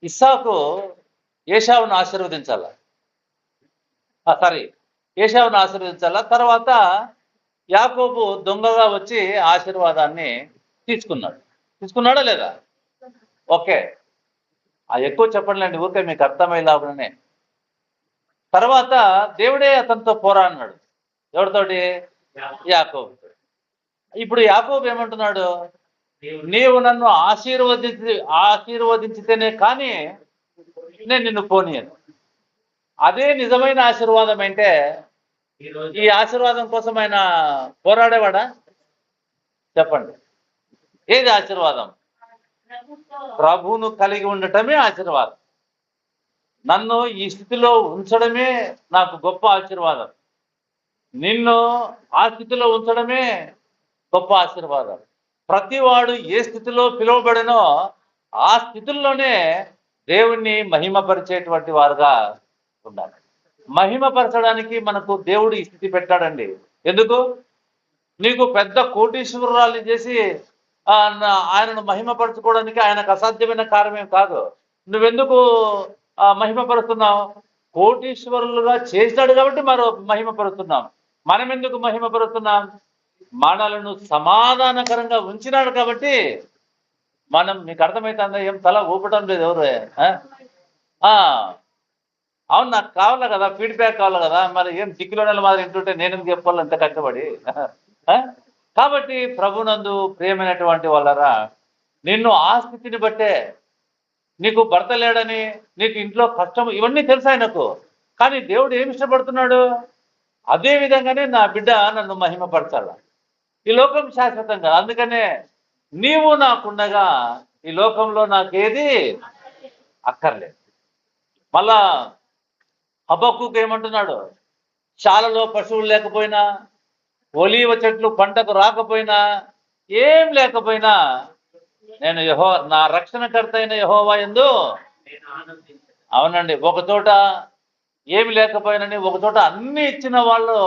ఇస్సాకు ఏశావును ఆశీర్వదించాల, ఏశావును ఆశీర్వదించాల. తర్వాత యాకోబు దొంగగా వచ్చి ఆశీర్వాదాన్ని తీసుకున్నాడా లేదా? ఓకే, ఎక్కువ చెప్పండి, ఊరికే మీకు అర్థమయ్యేలాగానే. తర్వాత దేవుడే అతనితో పోరాడినాడు. ఎవరితోటి? యాకోబుతో. ఇప్పుడు యాకోబు ఏమంటున్నాడు? నీవు నన్ను ఆశీర్వదించితేనే కానీ నేను నిన్ను పోనీయను. అదే నిజమైన ఆశీర్వాదం అంటే ఈ ఆశీర్వాదం కోసం ఆయన పోరాడేవాడా? చెప్పండి, ఏది ఆశీర్వాదం? ప్రభువును కలిగి ఉండటమే ఆశీర్వాదం. నన్ను ఈ స్థితిలో ఉంచడమే నాకు గొప్ప ఆశీర్వాదం. నిన్ను ఆ స్థితిలో ఉంచడమే గొప్ప ఆశీర్వాదం. ప్రతివాడు ఏ స్థితిలో పిలువబడినో ఆ స్థితుల్లోనే దేవుణ్ణి మహిమపరిచేటువంటి వారుగా ఉండాలి. మహిమపరచడానికి మనకు దేవుడు ఈ స్థితి పెట్టాడండి. ఎందుకు? నీకు పెద్ద కోటీశ్వరురాల్ని చేసి ఆయనను మహిమపరచుకోవడానికి ఆయనకు అసాధ్యమైన కార్యమేం కాదు. నువ్వెందుకు మహిమపరుస్తున్నావు? కోటీశ్వరులుగా చేసినాడు కాబట్టి మరో మహిమపరుస్తున్నాం. మనం ఎందుకు మహిమపరుస్తున్నాం? మనలను సమాధానకరంగా ఉంచినాడు కాబట్టి మనం. మీకు అర్థమవుతుందా? ఏం తల ఊపటం లేదు ఎవరు? అవును, నాకు కావాలి కదా, ఫీడ్బ్యాక్ కావాలి కదా. మరి ఏం దిక్కులో నెల మాదిరి ఇంటుంటే నేను ఎందుకు చెప్పుకోవాలి అంత కష్టపడి? కాబట్టి ప్రభునందు ప్రియమైనటువంటి వాళ్ళరా, నిన్ను ఆ స్థితిని బట్టే, నీకు భర్త లేడని, నీకు ఇంట్లో కష్టం, ఇవన్నీ తెలుసు ఆయనకు. కానీ దేవుడు ఏమి ఇష్టపడుతున్నాడు? అదే విధంగానే నా బిడ్డ నన్ను మహిమపరచాల. ఈ లోకం శాశ్వతం కాదు. అందుకనే నీవు నాకుండగా ఈ లోకంలో నాకేది అక్కర్లేదు. మళ్ళా హబక్కుకు ఏమంటున్నాడు? శాలలో పశువులు లేకపోయినా, ఒలీవ చెట్లు పంటకు రాకపోయినా, ఏం లేకపోయినా నేను నా రక్షణకర్త అయిన యెహోవా యందు. అవునండి, ఒక చోట ఏమి లేకపోయినని, ఒక చోట అన్ని ఇచ్చిన వాళ్ళు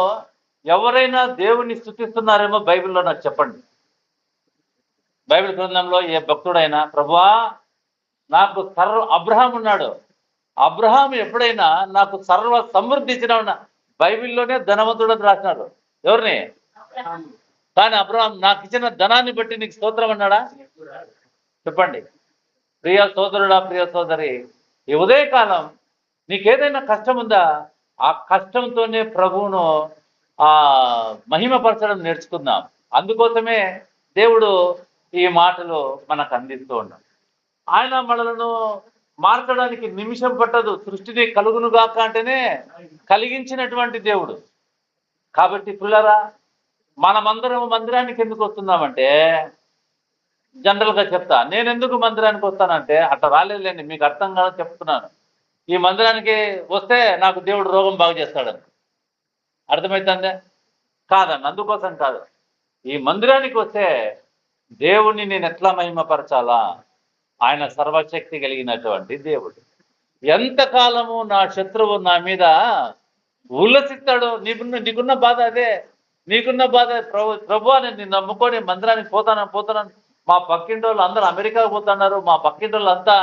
ఎవరైనా దేవుణ్ణి స్తుతిస్తున్నారేమో బైబిల్లో నాకు చెప్పండి. బైబిల్ గ్రంథంలో ఏ భక్తుడైనా ప్రభువా నాకు అబ్రహాం ఉన్నాడు, అబ్రహాం ఎప్పుడైనా నాకు సర్వ సమృద్ధి ఇచ్చిన బైబిల్లోనే ధనవంతుడని రాసినారు. ఎవరిని? కానీ అబ్రహాం నాకు ఇచ్చిన ధనాన్ని బట్టి నీకు స్తోత్రం అన్నాడా? చెప్పండి. ప్రియ సోదరుడా, ప్రియ సోదరి, ఈ ఉదయకాలం నీకేదైనా కష్టం ఉందా? ఆ కష్టంతోనే ప్రభువును మహిమపరచడం నేర్చుకుందాం. అందుకోసమే దేవుడు ఈ మాటలు మనకు అందిస్తూ ఉన్నాడు. ఆయన మనలను మార్చడానికి నిమిషం పట్టదు. సృష్టిని కలుగునుగాక అంటేనే కలిగించినటువంటి దేవుడు. కాబట్టి పిల్లరా, మనమందరం మందిరానికి ఎందుకు వస్తున్నామంటే, జనరల్గా చెప్తా, నేను ఎందుకు మందిరానికి వస్తానంటే, అట్లా రాలేదులేండి, మీకు అర్థం కాదని చెప్తున్నాను. ఈ మందిరానికి వస్తే నాకు దేవుడు రోగం బాగు చేస్తాడని. అర్థమవుతుందే? కాదండి, అందుకోసం కాదు. ఈ మందిరానికి వస్తే దేవుణ్ణి నేను ఎట్లా మహిమపరచాలా? ఆయన సర్వశక్తి కలిగినటువంటి దేవుడు. ఎంతకాలము నా శత్రువు నా మీద ఉల్లసిస్తాడో, నీకున్న బాధ అదే. నీకున్న బాధ ప్రభు నేను నమ్ముకొని మందిరానికి పోతాను. మా పక్కింటి వాళ్ళు అందరూ అమెరికాకు పోతున్నారు. మా పక్కింటి వాళ్ళు అంతా,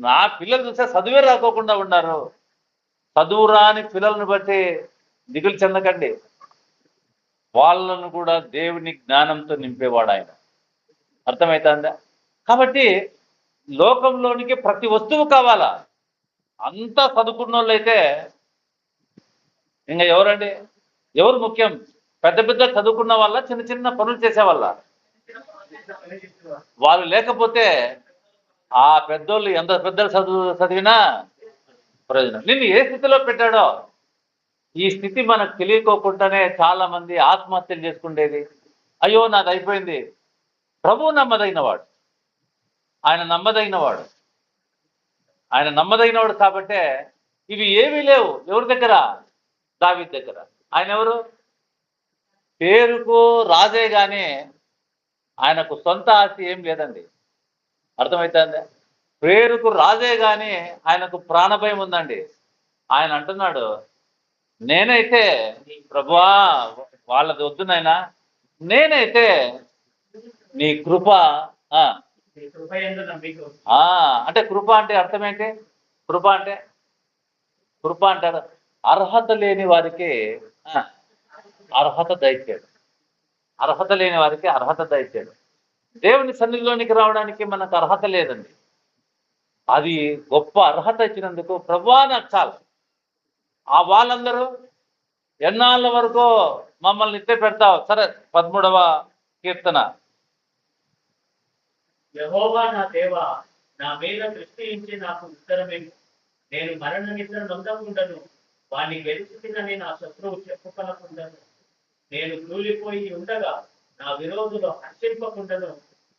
నా పిల్లలు చూస్తే చదువే రాకోకుండా ఉన్నారు. చదువు రాని పిల్లలను బట్టి దిగులు చెందకండి. వాళ్ళను కూడా దేవుని జ్ఞానంతో నింపేవాడు ఆయన. అర్థమవుతుందా? కాబట్టి లోకంలోనికి ప్రతి వస్తువు కావాలా. అంతా చదువుకున్న వాళ్ళు అయితే ఇంకా ఎవరండి? ఎవరు ముఖ్యం? పెద్ద పెద్ద చదువుకున్న వాళ్ళ, చిన్న చిన్న పనులు చేసేవాళ్ళ? వాళ్ళు లేకపోతే ఆ పెద్దోళ్ళు ఎంత పెద్ద చదివినా ప్రయోజనం. నిన్ను ఏ స్థితిలో పెట్టాడో ఈ స్థితి మనకు తెలియకోకుండానే చాలా మంది ఆత్మహత్యలు చేసుకుండేది. అయ్యో నాది అయిపోయింది. ప్రభువు నమ్మదగినవాడు, ఆయన నమ్మదగినవాడు కాబట్టే ఇవి ఏమీ లేవు. ఎవరి దగ్గర? దావీదు దగ్గర. ఆయన ఎవరు? పేరుకు రాజే గాని ఆయనకు సొంత ఆస్తి ఏం లేదండి. అర్థమవుతుందా? పేరుకు రాజే గాని ఆయనకు ప్రాణభయం ఉందండి. ఆయన అంటున్నాడు, నేనైతే ప్రభువా వాళ్ళది వద్దు నాయనా, నేనైతే నీ కృప ఆ నీ కృప యందు నమ్మిక ఉంచుతున్నాను. అంటే కృప అంటే అర్థం ఏంటి? కృప అంటే అంటారు అర్హత లేని వారికి అర్హత దయచేయడం. అర్హత లేని వారికి అర్హత దయచేయడం. దేవుని సన్నిధిలోనికి రావడానికి మనకు అర్హత లేదండి. అది గొప్ప అర్హత ఇచ్చినందుకు ప్రభువా నాకు చాలు. ఆ వాళ్ళందరూ ఎన్నాళ్ళ వరకు మమ్మల్ని ఇట్టే పెడతావు? సరే 13వ కీర్తన. యెహోవా నా దేవా, నా మీద దృష్టి ఉంచి నాకు ఉత్తరమేమి. నేను మరణ నిద్ర నొందకుండను, వాణ్ణి గెలుచుకున్నని నా శత్రువు చెప్పుకొనకుండను. నేను కూలిపోయి ఉండగా నా విరోధులు హర్షింపకుండను,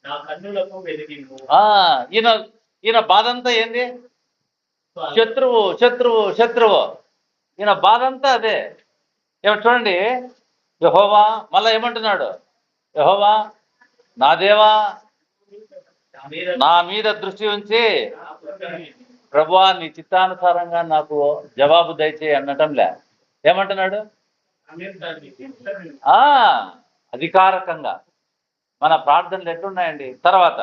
నా కన్నులకు వెలిగింపు. ఈయన బాధ అంతా ఏంది? శత్రువు శత్రువు శత్రువు. ఈయన బాధ అంతా అదే. చూడండి, యెహోవా మళ్ళా ఏమంటున్నాడు? యెహోవా నా దేవా, నా మీద దృష్టి ఉంచి ప్రభువా నీ చిత్తానుసారంగా నాకు జవాబు దయచేయి అనటంలే. ఏమంటున్నాడు? అధికారకంగా మన ప్రార్థనలు ఎట్లున్నాయండి? తర్వాత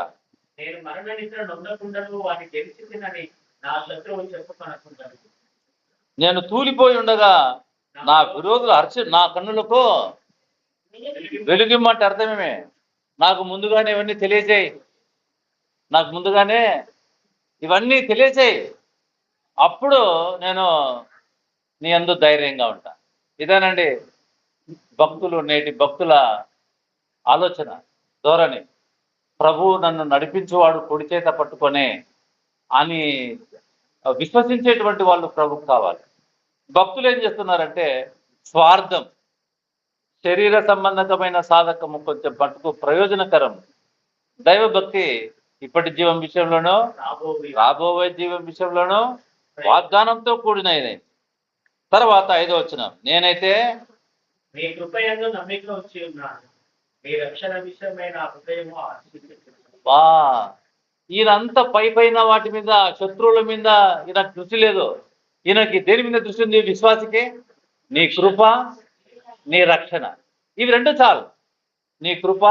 నేను మరణ నిద్ర నొందకుండను, వాడిని గెలిచినని నా శత్రువు చెప్పుకొనకుండను. నేను తూలిపోయి ఉండగా నా విరోధులు నా కన్నులకు వెలుగిమ్మంటే అర్థమేమే? నాకు ముందుగానే ఇవన్నీ తెలియజేయి, నాకు ముందుగానే ఇవన్నీ తెలియజేయి, అప్పుడు నేను నీ యందు ధైర్యంగా ఉంటా. ఇదేనండి భక్తులు, నేటి భక్తుల ఆలోచన ధోరణి. ప్రభువు నన్ను నడిపించేవాడు కుడి చేత పట్టుకొనే అని విశ్వసించేటువంటి వాళ్ళు ప్రభుకు కావాలి. భక్తులు ఏం చేస్తున్నారంటే స్వార్థం, శరీర సంబంధకమైన సాధకము కొంచెం పట్టుకు ప్రయోజనకరం. దైవభక్తి ఇప్పటి జీవం విషయంలోనూ రాబోయే జీవం విషయంలోనూ వాగ్దానంతో కూడినది. తర్వాత 5వ వచనం, నేనైతే నీ కృప యందు నమ్మిక ఉంచి ఉన్నాను, నీ రక్షణ విషయమై నా హృదయము ఆశించుచున్నది. ఈయనంతా పైన వాటి మీద, శత్రువుల మీద ఈయన దృష్టి లేదు. ఈయనకి దేని మీద దృష్టి ఉంది? విశ్వాసికి నీ కృప, నీ రక్షణ. ఇవి రెండు చాలు. నీ కృప,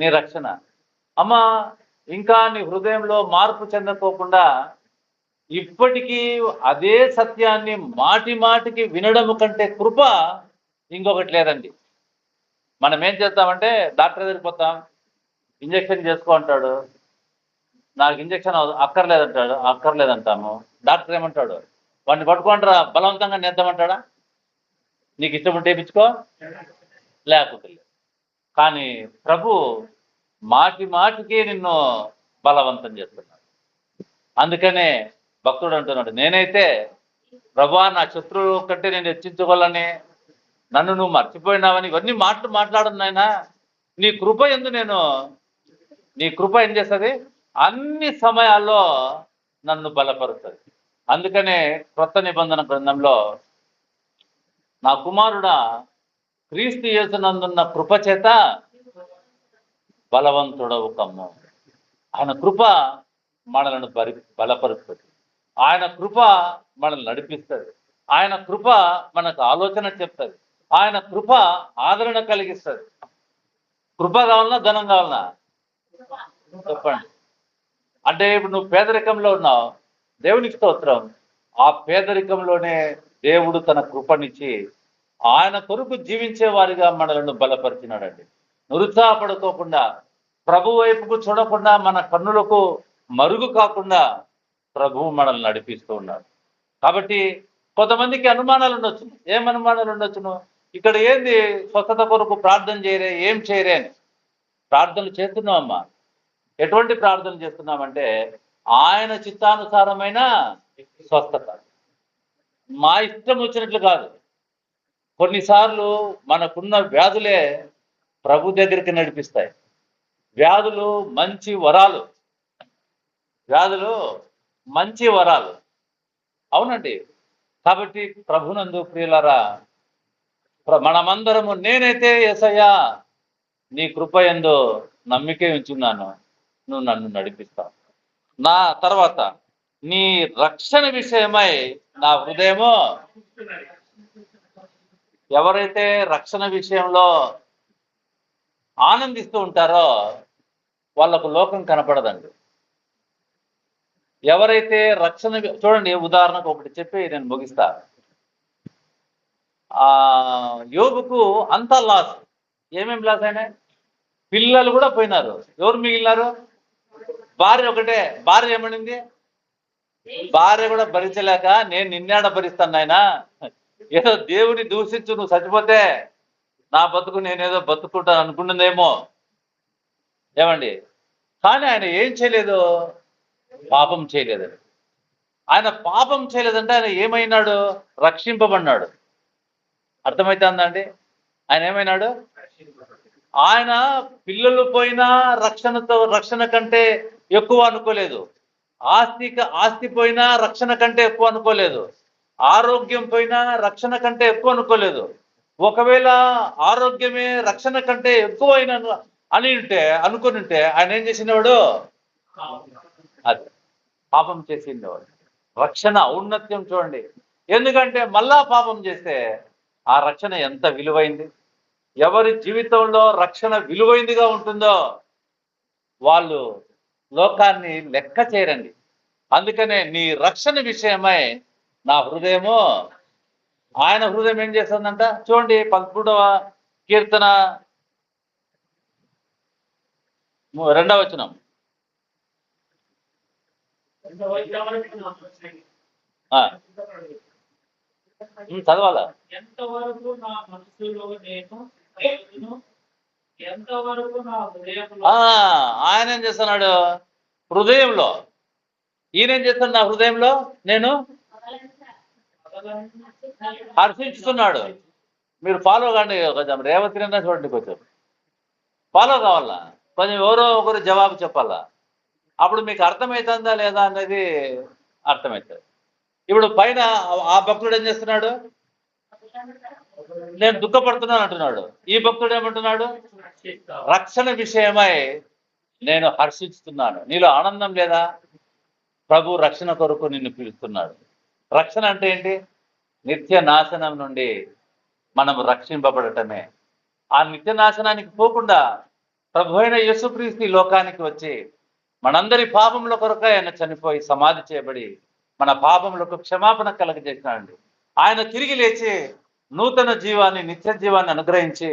నీ రక్షణ. అమ్మా, ఇంకా నీ హృదయంలో మార్పు చెందకోకుండా ఇప్పటికీ అదే సత్యాన్ని మాటి మాటికి వినడము కంటే కృప ఇంకొకటి లేదండి. మనం ఏం చేస్తామంటే డాక్టర్ దగ్గరికి పోతాం, ఇంజక్షన్ చేసుకో అంటాడు, నాకు ఇంజక్షన్ అక్కర్లేదంటాము. డాక్టర్ ఏమంటాడు? వాడిని పట్టుకుంటారా బలవంతంగా నేద్దామంటాడా? నీకు ఇష్టం ఉంటే ఇప్పించుకో, లేకపోతే లేదు. కానీ ప్రభు మాటి మాటికి నిన్ను బలవంతం చేస్తున్నాడు. అందుకనే భక్తుడు అంటున్నాడు, నేనైతే ప్రభువా నా శత్రువు కంటే నేను హెచ్చించుకోవాలని, నన్ను నువ్వు మర్చిపోయినావని ఇవన్నీ మాట్లాడను నాయనా. నీ కృప యందు నీ కృప ఏం చేస్తుంది? అన్ని సమయాల్లో నన్ను బలపరుస్తుంది. అందుకనే క్రొత్త నిబంధన గ్రంథంలో నా కుమారుడా క్రీస్తు యేసునందున్న కృప చేత బలవంతుడవు కమ్ము. ఆయన కృప మనలను బలపరుస్తుంది. ఆయన కృప మనల్ని నడిపిస్తుంది. ఆయన కృప మనకు ఆలోచన చెప్తుంది. ఆయన కృప ఆదరణ కలిగిస్తుంది. కృప కావాలన్నా ధనం కావాలన్నా చెప్పండి. అంటే ఇప్పుడు నువ్వు పేదరికంలో ఉన్నావు, దేవునికి స్తోత్రం. ఆ పేదరికంలోనే దేవుడు తన కృపనిచ్చి ఆయన కొరకు జీవించే వారిగా మనలను బలపరిచినాడండి. నిరుత్సాహపడుకోకుండా, ప్రభు వైపుకు చూడకుండా, మన కన్నులకు మరుగు కాకుండా ప్రభువు మనల్ని నడిపిస్తూ ఉన్నాడు. కాబట్టి కొంతమందికి అనుమానాలు ఉండొచ్చు. ఏం అనుమానాలు ఉండొచ్చును? ఇక్కడ ఏంది స్వస్థత కొరకు ప్రార్థన చేయరే, ఏం చేయరే అని. ప్రార్థనలు చేస్తున్నామమ్మా. ఎటువంటి ప్రార్థన చేస్తున్నామంటే ఆయన చిత్తానుసారమైన స్వస్థత, మా ఇష్టం వచ్చినట్లు కాదు. కొన్నిసార్లు మనకున్న వ్యాధులే ప్రభు దగ్గరికి నడిపిస్తాయి. వ్యాధులు మంచి వరాలు, వ్యాధులు మంచి వరాలు. అవునండి. కాబట్టి ప్రభునందు ప్రియులారా, మనమందరము నేనైతే యేసయ్యా నీ కృప యందు నమ్మికే ఉంచున్నాను, నువ్వు నన్ను నడిపిస్తావు, నా తర్వాత నీ రక్షణ విషయమై నా హృదయము. ఎవరైతే రక్షణ విషయంలో ఆనందిస్తూ ఉంటారో వాళ్ళకు లోకం కనపడదండి. ఎవరైతే రక్షణ చూడండి, ఉదాహరణకు ఒకటి చెప్పి నేను ముగిస్తా. యోబుకు అంత లాస్. ఏమేమి లాస్ అయినా? పిల్లలు కూడా పోయినారు. ఎవరు మిగిలినారు? భార్య ఒకటే. భార్య ఏమనింది? భార్య కూడా భరించలేక నేను నిన్నేడ భరిస్తాను నాయనా, ఏదో దేవుని దూషించు, నువ్వు చచ్చిపోతే నా బతుకు నేనేదో బతుకుంటాను అనుకుంటుందేమో. ఏమండి? కానీ ఆయన ఏం చేయలేదు, పాపం చేయలేదు. ఆయన పాపం చేయలేదంటే ఆయన ఏమైనాడు? రక్షింపబడినాడు. అర్థమవుతుందండి? ఆయన ఏమైనాడు? ఆయన పిల్లలు పోయినా రక్షణ కంటే ఎక్కువ అనుకోలేదు. ఆస్తి పోయినా రక్షణ కంటే ఎక్కువ అనుకోలేదు. ఆరోగ్యం పోయినా రక్షణ కంటే ఎక్కువ అనుకోలేదు. ఒకవేళ ఆరోగ్యమే రక్షణ కంటే ఎక్కువ అనుకుని ఉంటే ఆయన ఏం చేసినవాడు? అది పాపం చేసిండేవాడు. రక్షణ ఔన్నత్యం చూడండి. ఎందుకంటే మళ్ళా పాపం చేస్తే ఆ రక్షణ ఎంత విలువైంది. ఎవరి జీవితంలో రక్షణ విలువైందిగా ఉంటుందో వాళ్ళు లోకాన్ని లెక్క చేయరండి. అందుకనే నీ రక్షణ విషయమై నా హృదయము. ఆయన హృదయం ఏం చేస్తుందంట చూడండి. 11వ కీర్తన 2వ వచనం. చదవాలా? ఎంతవరకు నా మనసులో నేను ఎంతవరకు నా హృదయంలో. ఆయన ఏం చేస్తున్నాడు? హృదయంలో. ఈయనేం చేస్తాడు? నా హృదయంలో నేను హర్షించుతున్నాడు. మీరు ఫాలో కాండి. కొంచెం రేవతినైనా చూడండి, కొంచెం ఫాలో కావాలా. కొంచెం ఎవరో ఒకరు జవాబు చెప్పాలా. అప్పుడు మీకు అర్థమవుతుందా లేదా అనేది అర్థమవుతుంది. ఇప్పుడు పైన ఆ భక్తుడు ఏం చేస్తున్నాడు? నేను దుఃఖపడుతున్నాను అంటున్నాడు. ఈ భక్తుడు ఏమంటున్నాడు? రక్షణ విషయమై నేను హర్షిస్తున్నాను. నీలో ఆనందం లేదా? ప్రభు రక్షణ కొరకు నిన్ను పిలుస్తున్నాడు. రక్షణ అంటే ఏంటి? నిత్య నాశనం నుండి మనం రక్షింపబడటమే. ఆ నిత్య నాశనానికి పోకుండా ప్రభు అయిన యేసుక్రీస్తు లోకానికి వచ్చి మనందరి పాపముల కొరకు ఆయన చనిపోయి సమాధి చేయబడి మన పాపములకు క్షమాపణ కలగజేసినాడండి. ఆయన తిరిగి లేచి నూతన జీవాన్ని, నిత్య జీవాన్ని అనుగ్రహించి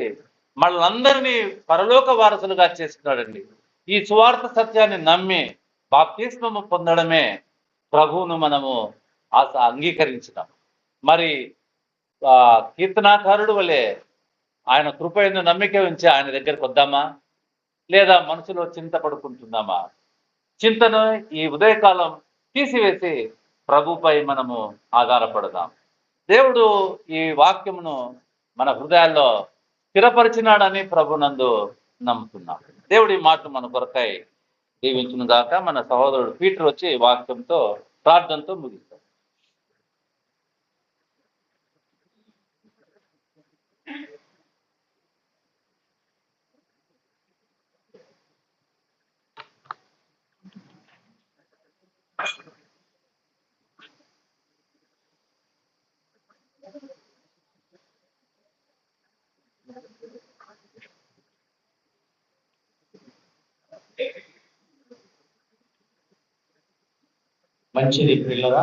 మనందరినీ పరలోక వారసులుగా చేస్తున్నాడండి. ఈ సువార్త సత్యాన్ని నమ్మి బాప్తిస్మము పొందడమే ప్రభువును మనము అంగీకరించినాం. మరి కీర్తనాకారుడు వలె ఆయన కృప యందు నమ్మిక ఉంచి ఆయన దగ్గరకు వద్దామా, లేదా మనసులో చింత పడుకుంటున్నామా? చింతను ఈ ఉదయకాలం తీసివేసి ప్రభుపై మనము ఆధారపడదాం. దేవుడు ఈ వాక్యమును మన హృదయాల్లో స్థిరపరిచినాడని ప్రభునందు నమ్ముతున్నాం. దేవుడి మాటలు మన కొరకై దీవించును గాక. మన సహోదరుడు పీటర్ వచ్చి వాక్యంతో ప్రార్థనతో ముగిస్తాడు. మంచిది ప్రియులరా,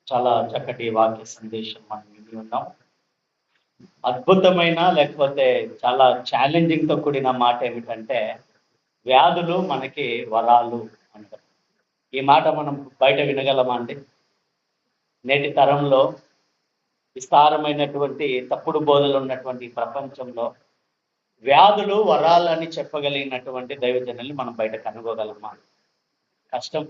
చాలా చక్కటి వాక్య సందేశం మనం విని ఉన్నాం. అద్భుతమైన లేకపోతే చాలా ఛాలెంజింగ్ తో కూడిన మాట ఏమిటంటే వ్యాధులు మనకి వరాలు అంటారు. ఈ మాట మనం బయట వినగలమా అండి? నేటి తరంలో విస్తారమైనటువంటి తప్పుడు బోధలు ఉన్నటువంటి ప్రపంచంలో వ్యాధులు వరాలని చెప్పగలిగినటువంటి దైవజనుల్ని మనం బయట కనుగోగలమా? కష్టం.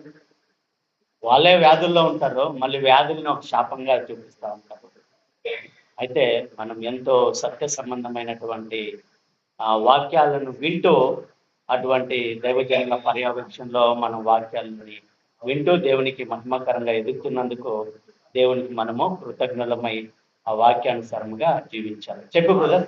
వాళ్ళే వ్యాధుల్లో ఉంటారు, మళ్ళీ వ్యాధుల్ని ఒక శాపంగా చూపిస్తూ ఉంటారు. అయితే మనం ఎంతో సత్య సంబంధమైనటువంటి వాక్యాలను వింటూ అటువంటి దైవజనుల పర్యవేక్షణలో మనం వాక్యాలని వింటూ దేవునికి మహిమకరంగా ఎదుగుతున్నందుకు దేవునికి మనము కృతజ్ఞులమై ఆ వాక్యానుసారంగా జీవించాలి. చెప్పు బ్రదర్.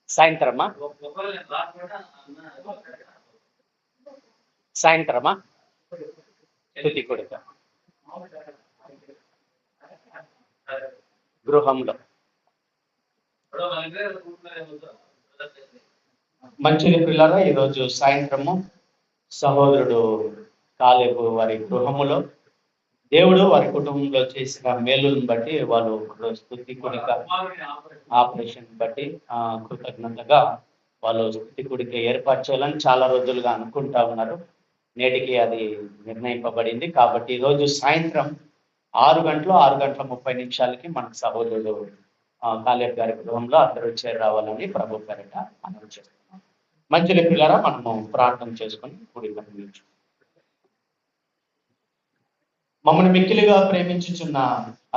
సాయంత్రమా సాయంత్రమా స్తుతి కొడుక గృహంలో మంచిది పిల్లరా, ఈరోజు సాయంత్రము సహోదరుడు కాలేబు వారి గృహములో దేవుడు వారి కుటుంబంలో చేసిన మేలును బట్టి వాళ్ళు స్తుతి కొడుక ఆపరేషన్ బట్టి కృతజ్ఞతగా వాళ్ళు స్తుతి కొడుక ఏర్పాటు చేయాలని చాలా రోజులుగా అనుకుంటా ఉన్నారు. నేటికి అది నిర్ణయింపబడింది. కాబట్టి ఈరోజు సాయంత్రం 6:30 మనకు సహోదరుడు కాలేబ్ గారి గృహంలో అందరూ చేరి రావాలని ప్రభు పేరిట మనం చేస్తున్నాం. మంచి పిల్లరా, మనము ప్రార్థన చేసుకొని కూడి కనిపించు. మమ్మల్ని మిక్కిలిగా ప్రేమించుచున్న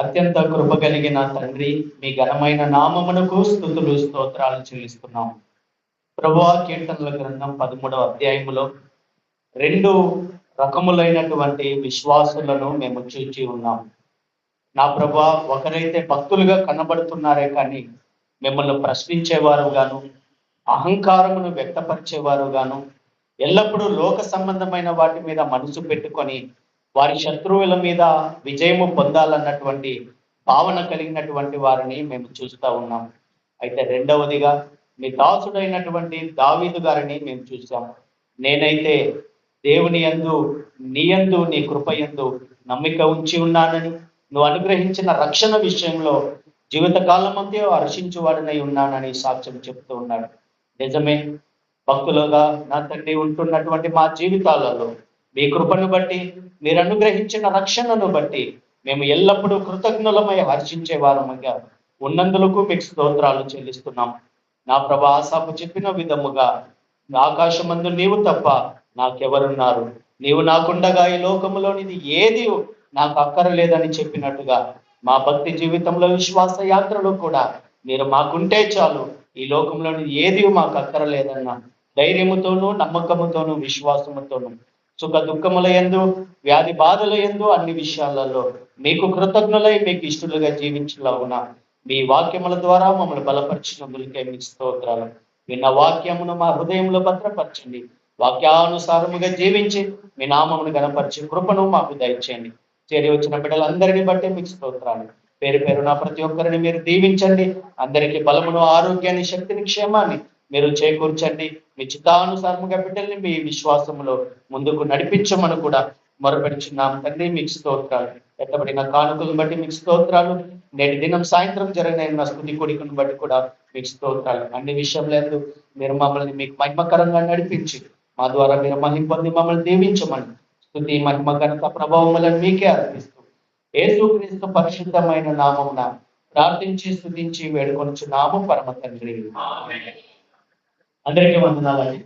అత్యంత కృప కలిగిన తండ్రి, మీ ఘనమైన నామమునకు స్తుతులు స్తోత్రాలు చెల్లిస్తున్నాం. ప్రభువా, కీర్తనల గ్రంథం 13వ అధ్యాయములో 2 రకములైనటువంటి విశ్వాసులను మేము చూచి ఉన్నాం. నా ప్రభువా, ఒకరైతే భక్తులుగా కనబడుతున్నారే కానీ మిమ్మల్ని ప్రశ్నించేవారు గాను, అహంకారమును వ్యక్తపరిచేవారు గాను, ఎల్లప్పుడూ లోక సంబంధమైన వాటి మీద మనసు పెట్టుకొని వారి శత్రువుల మీద విజయము పొందాలన్నటువంటి భావన కలిగినటువంటి వారిని మేము చూస్తూ ఉన్నాం. అయితే రెండవదిగా మీ దాసుడైనటువంటి దావీదు గారిని మేము చూసాం. నేనైతే దేవుని యందు, నీ యందు, నీ కృప యందు నమ్మిక ఉంచి ఉన్నానని, నువ్వు అనుగ్రహించిన రక్షణ విషయంలో జీవితకాలం అంతే హర్షించువాడనై ఉన్నానని సాక్ష్యం చెప్తూ ఉన్నాడు. నిజమే, భక్తులుగా నా తండ్రి ఉంటున్నటువంటి మా జీవితాలలో మీ కృపను బట్టి, మీరు అనుగ్రహించిన రక్షణను బట్టి మేము ఎల్లప్పుడూ కృతజ్ఞులమై హర్షించే వారముగా ఉన్నందులకు మీకు స్తోత్రాలు చెల్లిస్తున్నాం. నా ప్రభా, ఆసాపు చెప్పిన విధముగా ఆకాశమందు నీవు తప్ప నాకెవరున్నారు, నీవు నాకుండగా ఈ లోకములోనిది ఏది నాకు అక్కరలేదని చెప్పినట్టుగా మా భక్తి జీవితంలో, విశ్వాస యాత్రలో కూడా మీరు మాకుంటే చాలు, ఈ లోకంలోని ఏది మాకు అక్కరలేదన్న ధైర్యముతోనూ, నమ్మకముతోనూ, విశ్వాసముతోనూ, సుఖ దుఃఖముల యందు, వ్యాధి బాధల యందు, అన్ని విషయాలలో మీకు కృతజ్ఞులై మీకు ఇష్టలుగా జీవించలాగున మీ వాక్యముల ద్వారా మమ్మల్ని బలపరిచినందుకే మీకు స్తోత్రాలు. విన్న వాక్యమును మా హృదయంలో భద్రపరచండి, వాక్యానుసారముగా జీవించి మీ నామమును గణపరిచి కృపను మాకు దయచేయండి. చేరి వచ్చిన బిడ్డలందరినీ బట్టి మీకు స్తోత్రాలు. పేరు పేరున ప్రతి ఒక్కరిని మీరు దీవించండి. అందరికీ బలమును, ఆరోగ్యాన్ని, శక్తిని, క్షేమాన్ని మీరు చేకూర్చండి. మీ చిత్తానుసారముగా బిడ్డల్ని మీ విశ్వాసంలో ముందుకు నడిపించమని కూడా మొరపెడుచున్నాం తండ్రి. మీకు స్తోత్రాలు. ఎత్తబడిన కానుకలను బట్టి మీకు స్తోత్రాలు. నేటి దినం సాయంత్రం జరిగిన స్తుతి కొడుకును బట్టి కూడా మీకు స్తోత్రాలు. అన్ని విషయంలో మీరు మమ్మల్ని మీకు మహిమకరంగా నడిపించి మా ద్వారా మీరు మహిమ పొంది మమ్మల్ని దీవించమని స్తుతి, మహిమ, ఘనత, ప్రభావములను మీకే అర్పిస్తూ యేసుక్రీస్తు పరిశుద్ధమైన నామమున ప్రార్థించి స్తుతించి వేడుకొనుచున్నాము పరమ తండ్రి. అందరికీ వందనాలండి.